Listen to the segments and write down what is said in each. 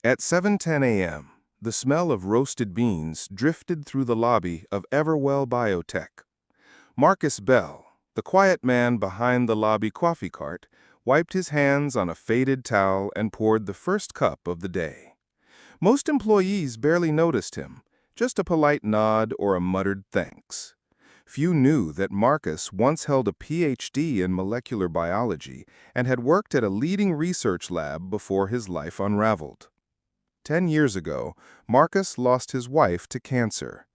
At 7:10 a.m., the smell of roasted beans drifted through the lobby of Biotech. Marcus Bell, the quiet man behind the lobby coffee cart, wiped his hands on a faded towel and poured the first cup of the day. Most employees barely noticed him, just a polite nod or a muttered thanks. Few knew that Marcus once held a PhD in molecular biology and had worked at a leading research lab before his life unraveled. 10 years ago, Marcus lost his wife to cancer.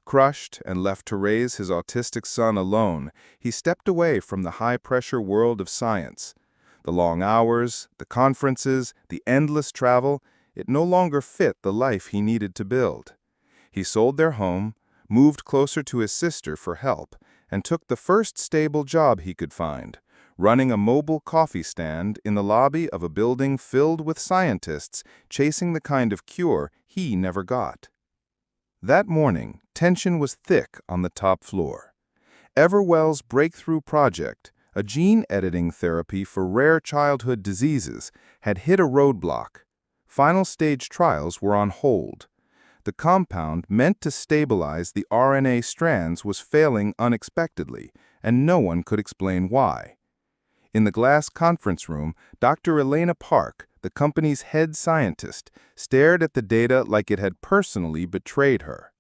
Crushed and left to raise his autistic son alone, he stepped away from the high-pressure world of science. The long hours, the conferences, the endless travel, it no longer fit the life he needed to build. He sold their home, moved closer to his sister for help, and took the first stable job he could find, running a mobile coffee stand in the lobby of a building filled with scientists chasing the kind of cure he never got. That morning, tension was thick on the top floor. Everwell's breakthrough project, a gene-editing therapy for rare childhood diseases, had hit a roadblock. Final stage trials were on hold. The compound meant to stabilize the RNA strands was failing unexpectedly, and no one could explain why. In the glass conference room, Dr. Elena Park, the company's head scientist, stared at the data like it had personally betrayed her.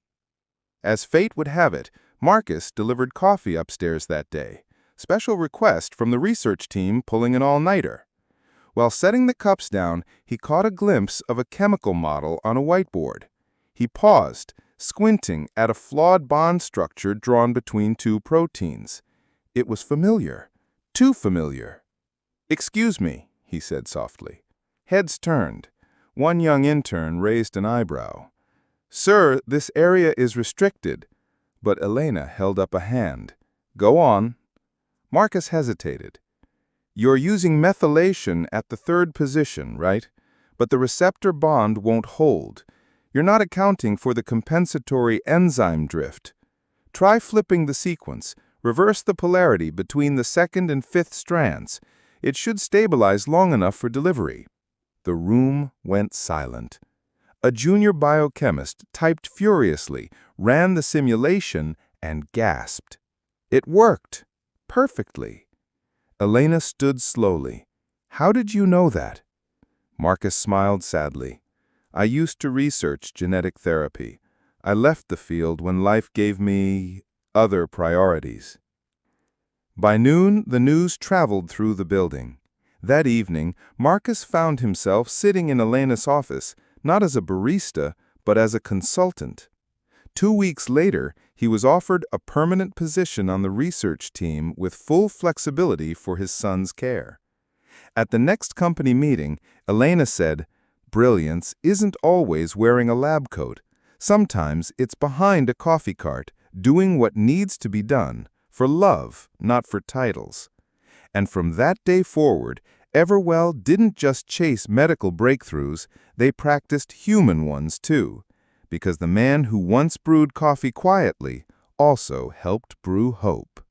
As fate would have it, Marcus delivered coffee upstairs that day, special request from the research team pulling an all-nighter. While setting the cups down, he caught a glimpse of a chemical model on a whiteboard. He paused, squinting at a flawed bond structure drawn between two proteins. It was familiar. Too familiar. "Excuse me," he said softly. Heads turned. One young intern raised an eyebrow. "Sir, this area is restricted." But Elena held up a hand. "Go on." Marcus hesitated. "You're using methylation at the third position, right? But the receptor bond won't hold. You're not accounting for the compensatory enzyme drift. Try flipping the sequence. Reverse the polarity between the second and fifth strands. It should stabilize long enough for delivery." The room went silent. A junior biochemist typed furiously, ran the simulation, and gasped. It worked. Perfectly. Elena stood slowly. "How did you know that?" Marcus smiled sadly. "I used to research genetic therapy. I left the field when life gave me other priorities." By noon, the news traveled through the building. That evening, Marcus found himself sitting in Elena's office, not as a barista, but as a consultant. 2 weeks later, he was offered a permanent position on the research team with full flexibility for his son's care. At the next company meeting, Elena said, "Brilliance isn't always wearing a lab coat. Sometimes it's behind a coffee cart, doing what needs to be done, for love, not for titles." And from that day forward, Everwell didn't just chase medical breakthroughs, they practiced human ones too, because the man who once brewed coffee quietly also helped brew hope.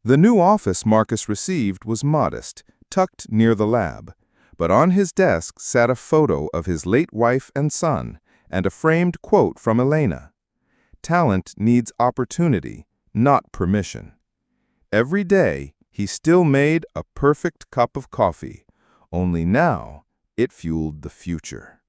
The new office Marcus received was modest, tucked near the lab, but on his desk sat a photo of his late wife and son, and a framed quote from Elena. "Talent needs opportunity, not permission." Every day, he still made a perfect cup of coffee, only now it fueled the future.